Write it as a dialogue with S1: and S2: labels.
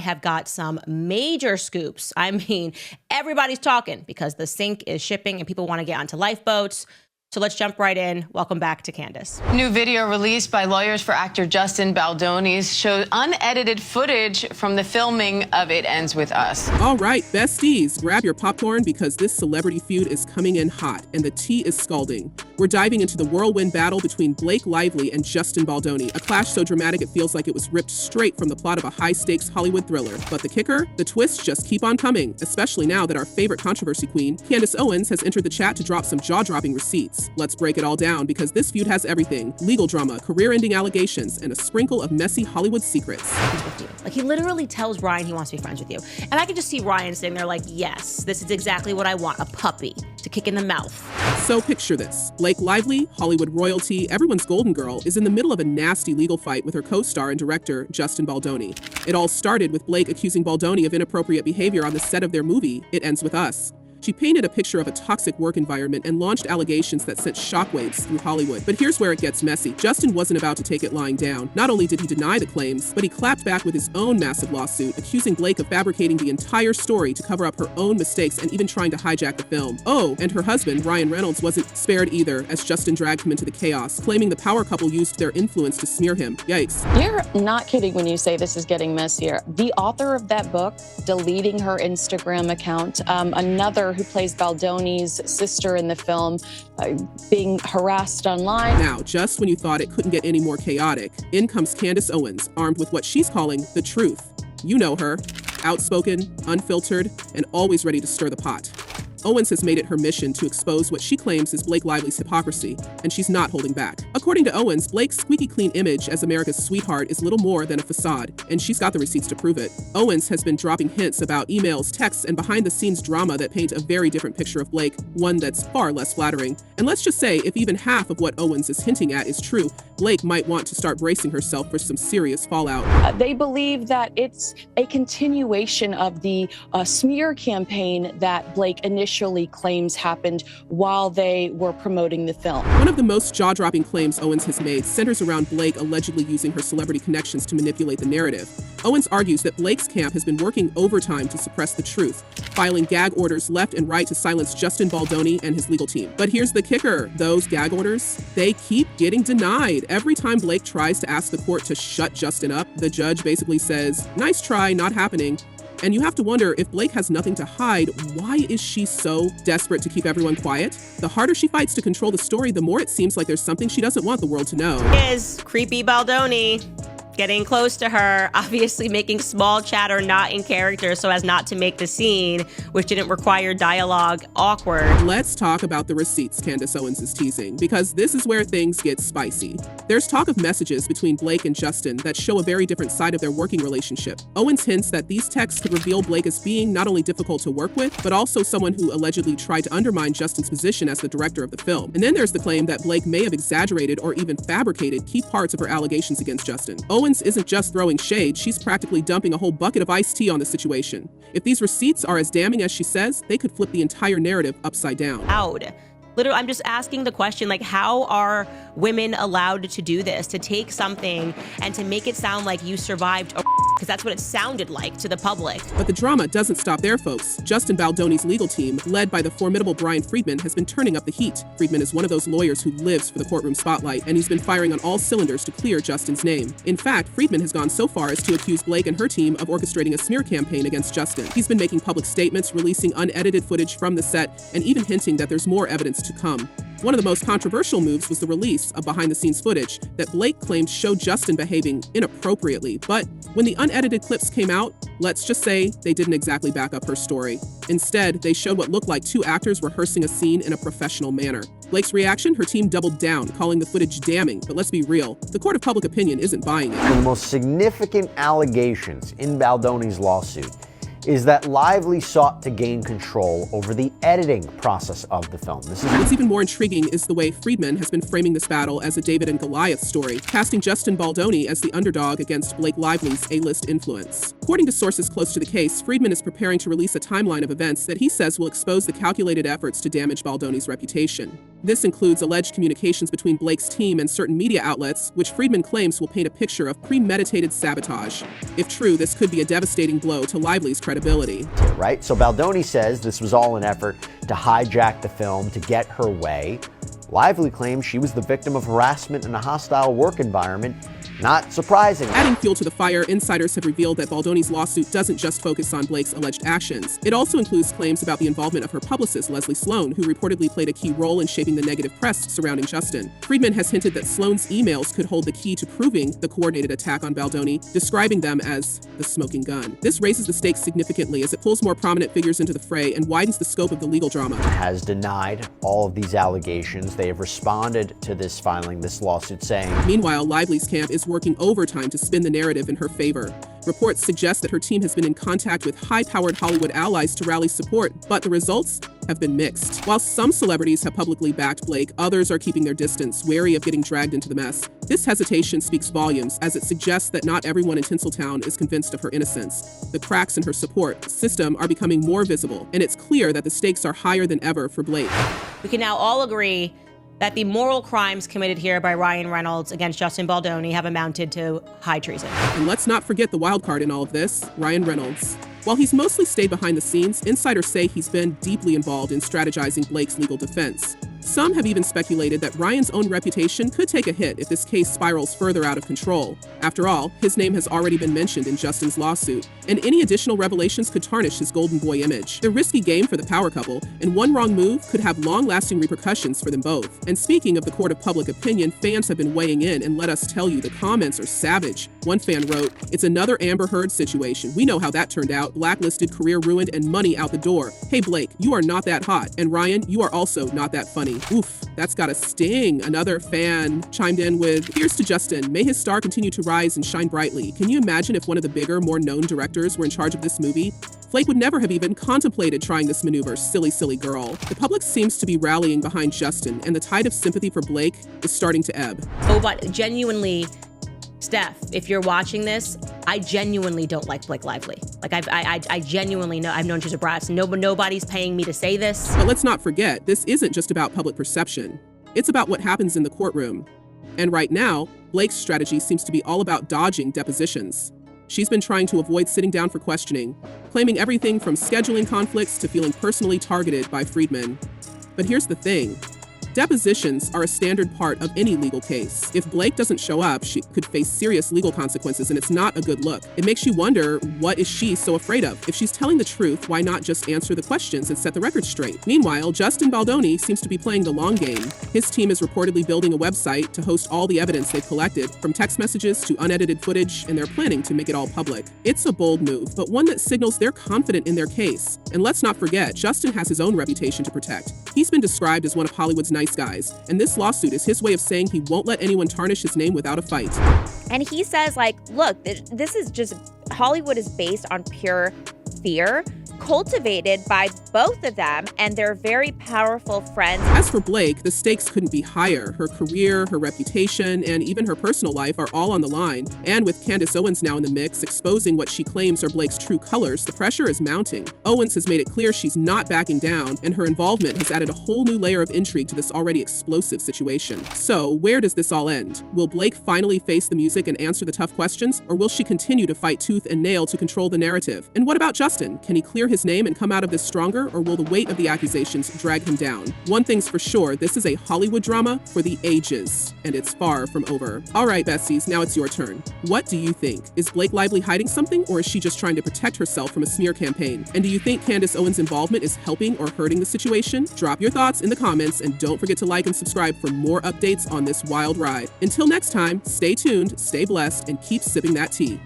S1: have got some major scoops. I mean, everybody's talking because the sink is shipping and people want to get onto lifeboats. So let's jump right in. Welcome back to Candace.
S2: New video released by lawyers for actor Justin Baldoni showed unedited footage from the filming of It Ends With Us.
S3: All right, besties, grab your popcorn because this celebrity feud is coming in hot and the tea is scalding. We're diving into the whirlwind battle between Blake Lively and Justin Baldoni, a clash so dramatic it feels like it was ripped straight from the plot of a high-stakes Hollywood thriller. But the kicker? The twists just keep on coming, especially now that our favorite controversy queen, Candace Owens, has entered the chat to drop some jaw-dropping receipts. Let's break it all down because this feud has everything: legal drama, career-ending allegations, and a sprinkle of messy Hollywood secrets.
S1: Like, he literally tells Ryan he wants to be friends with you. And I can just see Ryan sitting there like, yes, this is exactly what I want, a puppy to kick in the mouth.
S3: So picture this. Blake Lively, Hollywood royalty, everyone's golden girl, is in the middle of a nasty legal fight with her co-star and director, Justin Baldoni. It all started with Blake accusing Baldoni of inappropriate behavior on the set of their movie, It Ends With Us. She painted a picture of a toxic work environment and launched allegations that sent shockwaves through Hollywood. But here's where it gets messy. Justin wasn't about to take it lying down. Not only did he deny the claims, but he clapped back with his own massive lawsuit, accusing Blake of fabricating the entire story to cover up her own mistakes and even trying to hijack the film. Oh, and her husband, Reynolds, wasn't spared either, as Justin dragged him into the chaos, claiming the power couple used their influence to smear him. Yikes.
S4: You're not kidding when you say this is getting messier. The author of that book deleting her Instagram account, another who plays Baldoni's sister in the film, being harassed online.
S3: Now, just when you thought it couldn't get any more chaotic, in comes Candace Owens, armed with what she's calling the truth. You know her, outspoken, unfiltered, and always ready to stir the pot. Owens has made it her mission to expose what she claims is Blake Lively's hypocrisy, and she's not holding back. According to Owens, Blake's squeaky clean image as America's sweetheart is little more than a facade, and she's got the receipts to prove it. Owens has been dropping hints about emails, texts, and behind-the-scenes drama that paint a very different picture of Blake, one that's far less flattering. And let's just say, if even half of what Owens is hinting at is true, Blake might want to start bracing herself for some serious fallout.
S4: They believe that it's a continuation of the smear campaign that Blake initially claims happened while they were promoting the film.
S3: One of the most jaw-dropping claims Owens has made centers around Blake allegedly using her celebrity connections to manipulate the narrative. Owens argues that Blake's camp has been working overtime to suppress the truth, filing gag orders left and right to silence Justin Baldoni and his legal team. But here's the kicker: those gag orders, they keep getting denied. Every time Blake tries to ask the court to shut Justin up, the judge basically says, "Nice try, not happening." And you have to wonder, if Blake has nothing to hide, why is she so desperate to keep everyone quiet? The harder she fights to control the story, the more it seems like there's something she doesn't want the world to know.
S1: Is creepy Baldoni getting close to her, obviously making small chatter not in character so as not to make the scene, which didn't require dialogue, awkward.
S3: Let's talk about the receipts Candace Owens is teasing, because this is where things get spicy. There's talk of messages between Blake and Justin that show a very different side of their working relationship. Owens hints that these texts could reveal Blake as being not only difficult to work with, but also someone who allegedly tried to undermine Justin's position as the director of the film. And then there's the claim that Blake may have exaggerated or even fabricated key parts of her allegations against Justin. Owens isn't just throwing shade, she's practically dumping a whole bucket of iced tea on the situation. If these receipts are as damning as she says, they could flip the entire narrative upside down.
S1: Loud. Literally, I'm just asking the question, like, how are women allowed to do this, to take something and to make it sound like you survived a because that's what it sounded like to the public.
S3: But the drama doesn't stop there, folks. Justin Baldoni's legal team, led by the formidable Brian Friedman, has been turning up the heat. Friedman is one of those lawyers who lives for the courtroom spotlight, and he's been firing on all cylinders to clear Justin's name. In fact, Friedman has gone so far as to accuse Blake and her team of orchestrating a smear campaign against Justin. He's been making public statements, releasing unedited footage from the set, and even hinting that there's more evidence to come. One of the most controversial moves was the release of behind-the-scenes footage that Blake claimed showed Justin behaving inappropriately. But when the unedited clips came out, let's just say they didn't exactly back up her story. Instead, they showed what looked like two actors rehearsing a scene in a professional manner. Blake's reaction, her team doubled down, calling the footage damning. But let's be real, the court of public opinion isn't buying it.
S5: One of the most significant allegations in Baldoni's lawsuit is that Lively sought to gain control over the editing process of the film.
S3: What's even more intriguing is the way Friedman has been framing this battle as a David and Goliath story, casting Justin Baldoni as the underdog against Blake Lively's A-list influence. According to sources close to the case, Friedman is preparing to release a timeline of events that he says will expose the calculated efforts to damage Baldoni's reputation. This includes alleged communications between Blake's team and certain media outlets, which Friedman claims will paint a picture of premeditated sabotage. If true, this could be a devastating blow to Lively's credibility.
S5: Right? So Baldoni says this was all an effort to hijack the film to get her way. Lively claims she was the victim of harassment in a hostile work environment. Not surprising.
S3: Adding fuel to the fire, insiders have revealed that Baldoni's lawsuit doesn't just focus on Blake's alleged actions. It also includes claims about the involvement of her publicist, Leslie Sloan, who reportedly played a key role in shaping the negative press surrounding Justin. Friedman has hinted that Sloan's emails could hold the key to proving the coordinated attack on Baldoni, describing them as the smoking gun. This raises the stakes significantly as it pulls more prominent figures into the fray and widens the scope of the legal drama.
S5: Has denied all of these allegations. They have responded to this filing, this lawsuit, saying,
S3: Meanwhile, Lively's camp is working overtime to spin the narrative in her favor. Reports suggest that her team has been in contact with high-powered Hollywood allies to rally support, but the results have been mixed. While some celebrities have publicly backed Blake, others are keeping their distance, wary of getting dragged into the mess. This hesitation speaks volumes, as it suggests that not everyone in Tinseltown is convinced of her innocence. The cracks in her support system are becoming more visible, and it's clear that the stakes are higher than ever for Blake.
S1: We can now all agree that the moral crimes committed here by Ryan Reynolds against Justin Baldoni have amounted to high treason.
S3: And let's not forget the wild card in all of this, Ryan Reynolds. While he's mostly stayed behind the scenes, insiders say he's been deeply involved in strategizing Blake's legal defense. Some have even speculated that Ryan's own reputation could take a hit if this case spirals further out of control. After all, his name has already been mentioned in Justin's lawsuit, and any additional revelations could tarnish his golden boy image. A risky game for the power couple, and one wrong move could have long-lasting repercussions for them both. And speaking of the court of public opinion, fans have been weighing in, and let us tell you, the comments are savage. One fan wrote, "It's another Amber Heard situation. We know how that turned out. Blacklisted, career ruined, and money out the door. Hey Blake, you are not that hot. And Ryan, you are also not that funny. Oof, that's gotta sting." Another fan chimed in with, "Here's to Justin. May his star continue to rise and shine brightly. Can you imagine if one of the bigger, more known directors were in charge of this movie? Blake would never have even contemplated trying this maneuver, silly, silly girl." The public seems to be rallying behind Justin, and the tide of sympathy for Blake is starting to ebb.
S1: Oh, but genuinely, Steph, if you're watching this, I genuinely don't like Blake Lively. Like, I genuinely know, I've known she's a brat. Nobody's paying me to say this.
S3: But let's not forget, this isn't just about public perception. It's about what happens in the courtroom. And right now, Blake's strategy seems to be all about dodging depositions. She's been trying to avoid sitting down for questioning, claiming everything from scheduling conflicts to feeling personally targeted by Friedman. But here's the thing. Depositions are a standard part of any legal case. If Blake doesn't show up, she could face serious legal consequences, and it's not a good look. It makes you wonder, what is she so afraid of? If she's telling the truth, why not just answer the questions and set the record straight? Meanwhile, Justin Baldoni seems to be playing the long game. His team is reportedly building a website to host all the evidence they've collected, from text messages to unedited footage, and they're planning to make it all public. It's a bold move, but one that signals they're confident in their case. And let's not forget, Justin has his own reputation to protect. He's been described as one of Hollywood's nice guys, and this lawsuit is his way of saying he won't let anyone tarnish his name without a fight.
S6: And he says, like, look, this is just, Hollywood is based on pure fear, cultivated by both of them, and they're very powerful friends.
S3: As for Blake, the stakes couldn't be higher. Her career, her reputation, and even her personal life are all on the line. And with Candace Owens now in the mix, exposing what she claims are Blake's true colors, the pressure is mounting. Owens has made it clear she's not backing down, and her involvement has added a whole new layer of intrigue to this already explosive situation. So, where does this all end? Will Blake finally face the music and answer the tough questions, or will she continue to fight tooth and nail to control the narrative? And what about Justin? Can he clear his name and come out of this stronger, or will the weight of the accusations drag him down? One thing's for sure, this is a Hollywood drama for the ages, and it's far from over. All right, besties, now it's your turn. What do you think? Is Blake Lively hiding something, or is she just trying to protect herself from a smear campaign? And do you think Candace Owens' involvement is helping or hurting the situation? Drop your thoughts in the comments, and don't forget to like and subscribe for more updates on this wild ride. Until next time, stay tuned, stay blessed, and keep sipping that tea.